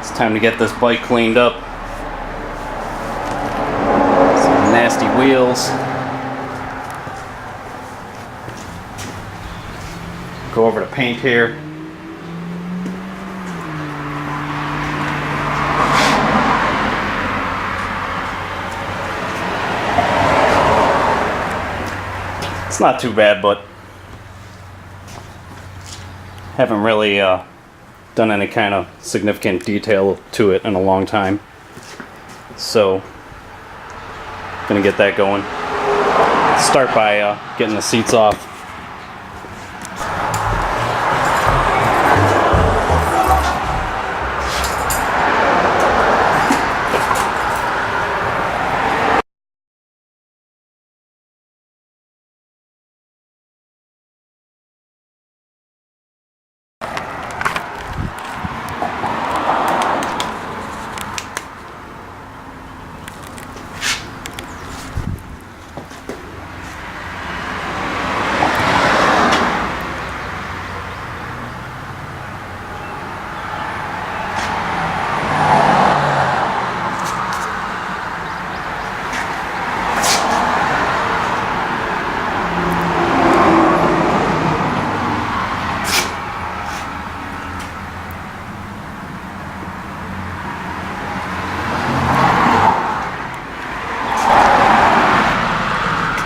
It's time to get this bike cleaned up. Some nasty wheels. Go over to paint here. It's not too bad, but haven't really done any kind of significant detail to it in a long time. So, gonna get that going. Start by getting the seats off.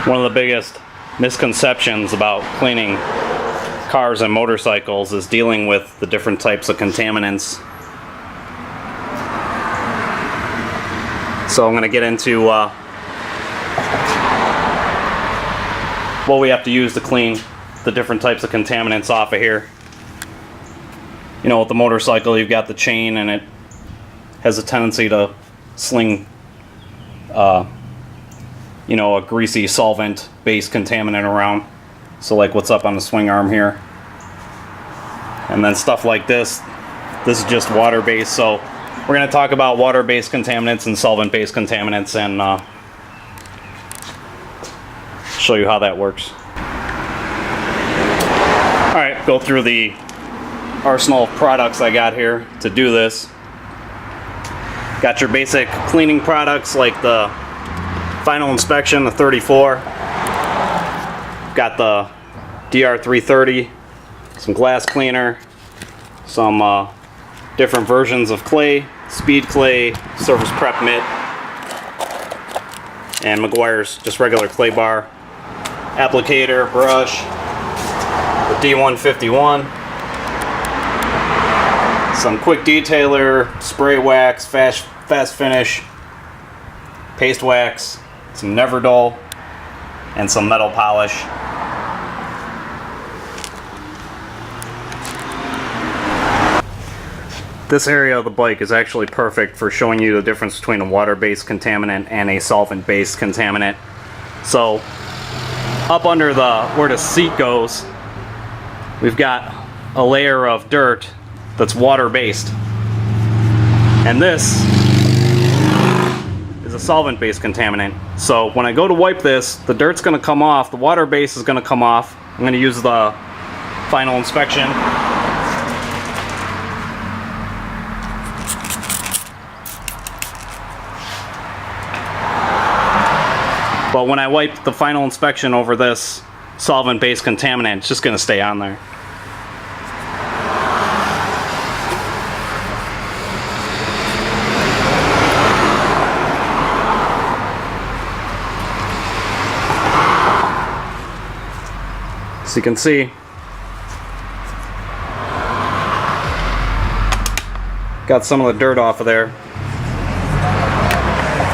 One of the biggest misconceptions about cleaning cars and motorcycles is dealing with the different types of contaminants. So I'm going to get into what we have to use to clean the different types of contaminants off of here. You know, with the motorcycle, you've got the chain, and it has a tendency to sling you know, a greasy solvent-based contaminant around. So like what's up on the swing arm here. And then stuff like this is just water-based. So we're going to talk about water-based contaminants and solvent-based contaminants and show you how that works. Alright, go through the arsenal of products I got here to do this. Got your basic cleaning products like the Final Inspection, the 34. Got the DR330, some glass cleaner, some different versions of clay, speed clay, surface prep mitt, and Meguiar's just regular clay bar, applicator, brush, the D151, some quick detailer, spray wax, fast finish, paste wax, some Neverdull, and some metal polish. This area of the bike is actually perfect for showing you the difference between a water-based contaminant and a solvent-based contaminant. So, up under where the seat goes, we've got a layer of dirt that's water-based. And this is a solvent-based contaminant. So when I go to wipe this, the dirt's going to come off, the water base is going to come off. I'm going to use the Final Inspection. But when I wipe the Final Inspection over this solvent-based contaminant, it's just going to stay on there. So you can see, got some of the dirt off of there.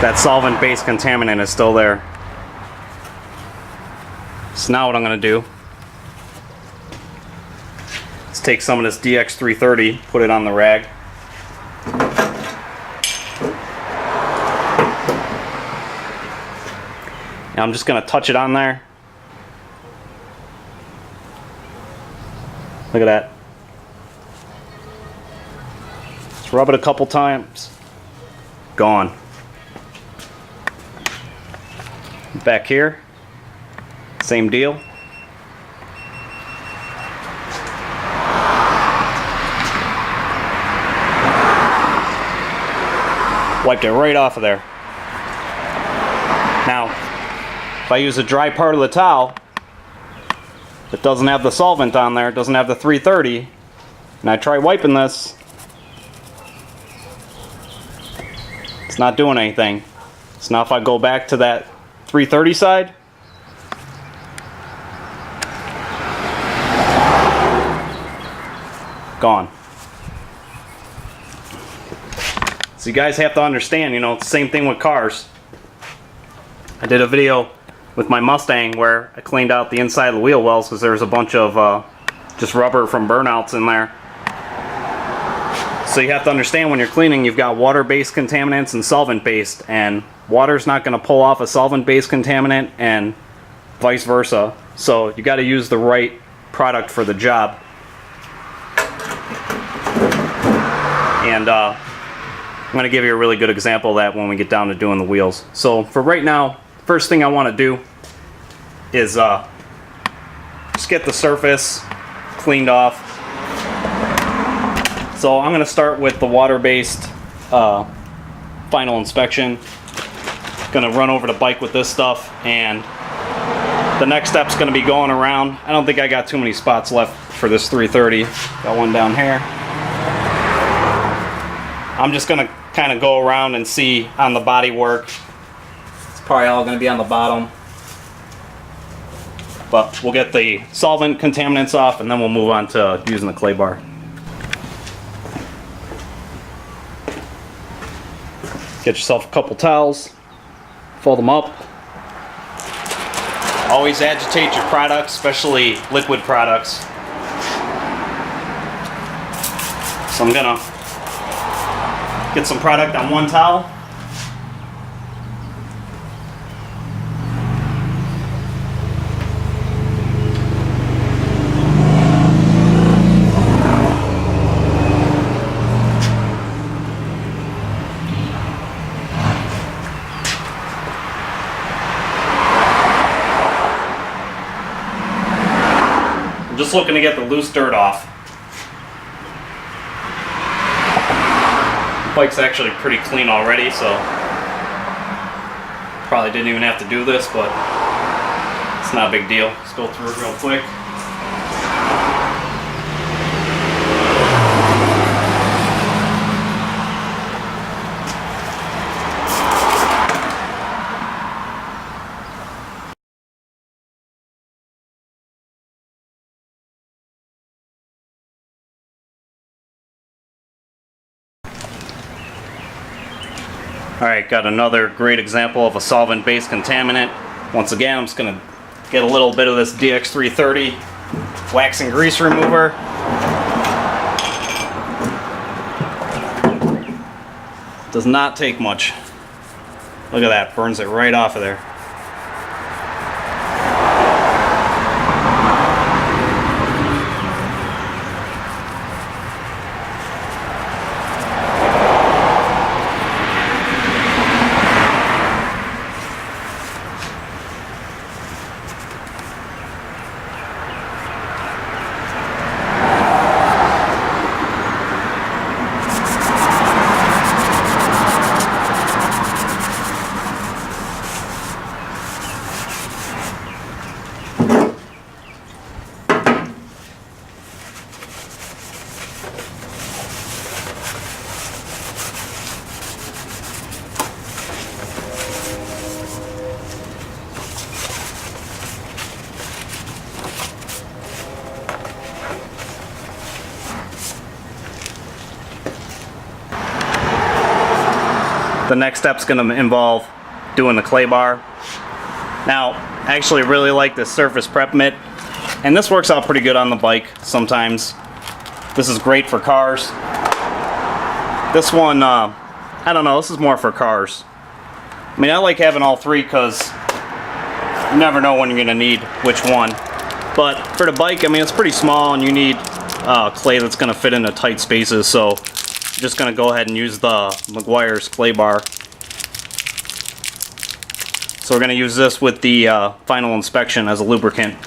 That solvent-based contaminant is still there. So now what I'm going to do is take some of this DX330, put it on the rag. And I'm just going to touch it on there. Look at that. Just rub it a couple times. Gone. Back here, same deal. Wiped it right off of there. Now, if I use a dry part of the towel that doesn't have the solvent on there, doesn't have the 330, and I try wiping this, it's not doing anything. So now if I go back to that 330 side, gone. So you guys have to understand, you know, it's the same thing with cars. I did a video with my Mustang where I cleaned out the inside of the wheel wells because there was a bunch of just rubber from burnouts in there. So you have to understand when you're cleaning, you've got water-based contaminants and solvent-based, and water's not going to pull off a solvent-based contaminant and vice versa. So you got to use the right product for the job. And I'm going to give you a really good example of that when we get down to doing the wheels. So for right now, first thing I want to do is just get the surface cleaned off. So I'm going to start with the water-based final inspection. Going to run over the bike with this stuff, and the next step's going to be going around. I don't think I got too many spots left for this 330. Got one down here. I'm just going to kind of go around and see on the body work. It's probably all going to be on the bottom. But we'll get the solvent contaminants off, and then we'll move on to using the clay bar. Get yourself a couple towels, fold them up. Always agitate your products, especially liquid products. So I'm gonna get some product on one towel. I'm just looking to get the loose dirt off. The bike's actually pretty clean already, so probably didn't even have to do this, but it's not a big deal. Let's go through it real quick. Alright, got another great example of a solvent-based contaminant. Once again, I'm just going to get a little bit of this DX330 wax and grease remover. Does not take much. Look at that, burns it right off of there. The next step's going to involve doing the clay bar. Now, I actually really like this surface prep mitt, and this works out pretty good on the bike sometimes. This is great for cars. This one, I don't know, this is more for cars. I mean, I like having all three because you never know when you're going to need which one. But for the bike, I mean, it's pretty small, and you need clay that's going to fit into tight spaces, so I'm just going to go ahead and use the Meguiar's clay bar. So we're going to use this with the final inspection as a lubricant.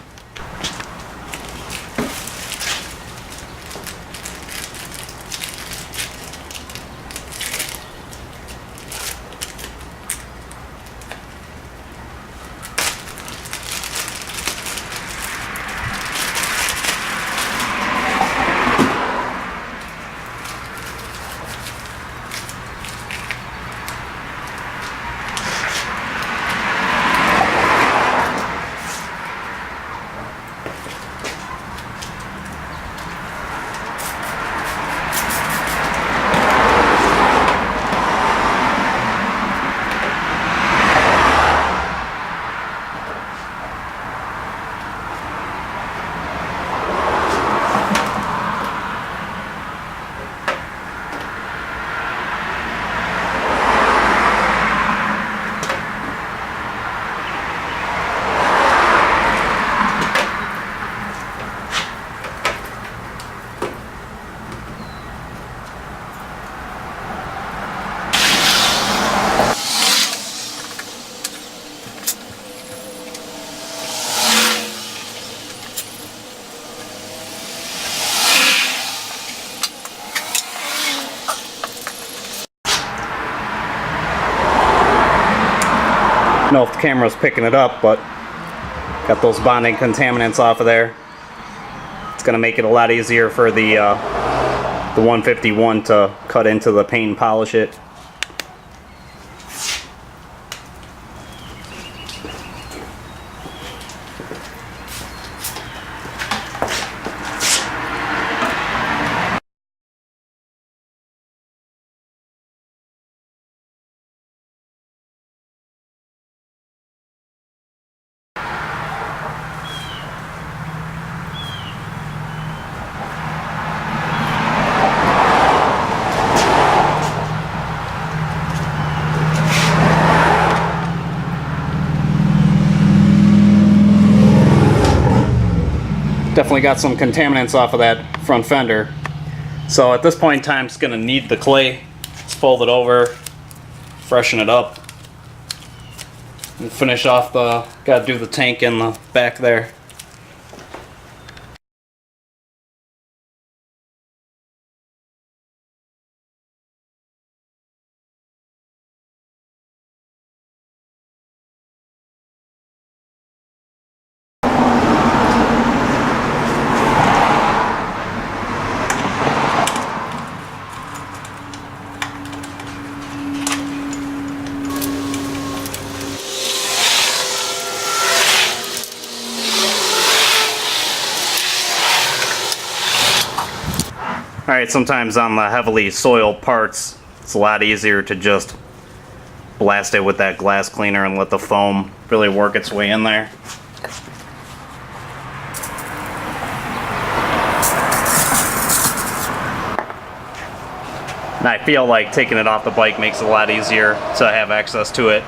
know if the camera's picking it up, but got those bonding contaminants off of there. It's going to make it a lot easier for the 151 to cut into the paint and polish it. Definitely got some contaminants off of that front fender. So at this point in time, it's going to knead the clay. Let's fold it over, freshen it up, and finish off the, got to do the tank in the back there. Alright, sometimes on the heavily soiled parts, it's a lot easier to just blast it with that glass cleaner and let the foam really work its way in there. And I feel like taking it off the bike makes it a lot easier to have access to it.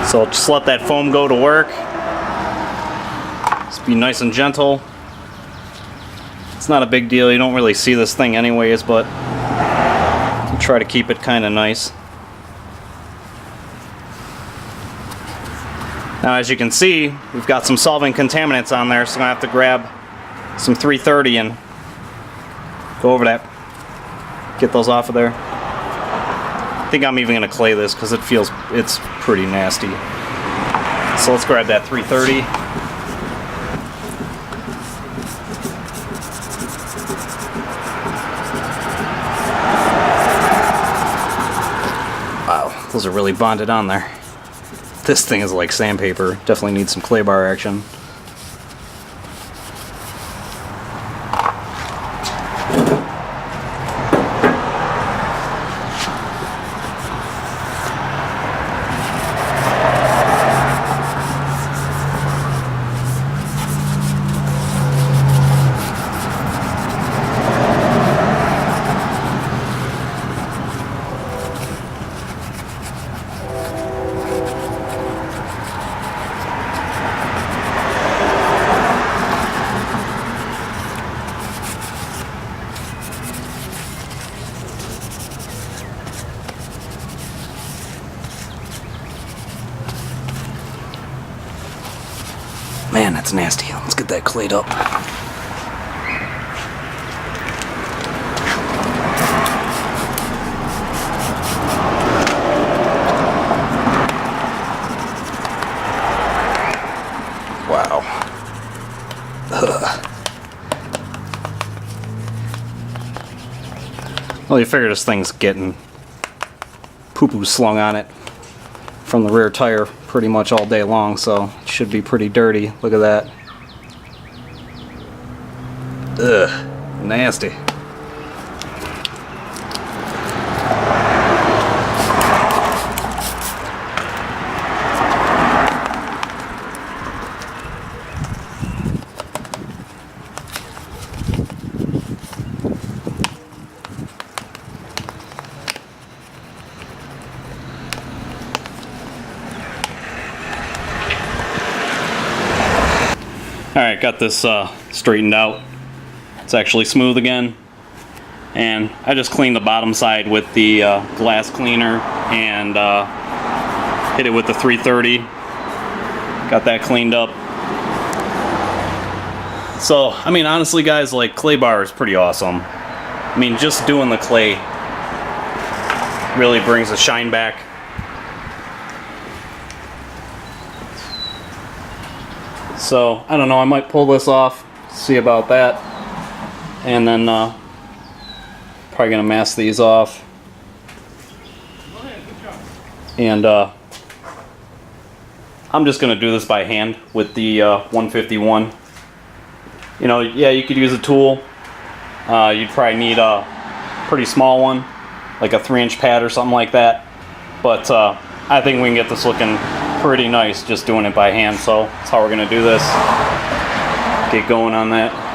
So just let that foam go to work. Just be nice and gentle. It's not a big deal. You don't really see this thing anyways, but you try to keep it kind of nice. Now as you can see, we've got some solvent contaminants on there, so I'm going to have to grab some 330 and go over that. Get those off of there. I think I'm even going to clay this because it's pretty nasty. So let's grab that 330. Wow, those are really bonded on there. This thing is like sandpaper. Definitely needs some clay bar action. Man, that's nasty. Let's get that clayed up. Wow. Ugh. Well, you figure this thing's getting poo-poo slung on it from the rear tire pretty much all day long, so it should be pretty dirty. Look at that. Ugh, nasty. Alright, got this straightened out. It's actually smooth again. And I just cleaned the bottom side with the glass cleaner and hit it with the 330. Got that cleaned up. So, I mean, honestly guys, like, clay bar is pretty awesome. I mean, just doing the clay really brings the shine back. So, I don't know, I might pull this off, see about that. And then, probably gonna mask these off. And, I'm just gonna do this by hand with the 151. You know, yeah, you could use a tool. You'd probably need a pretty small one, like a 3-inch pad or something like that. But I think we can get this looking pretty nice just doing it by hand. So that's how we're gonna do this. Get going on that.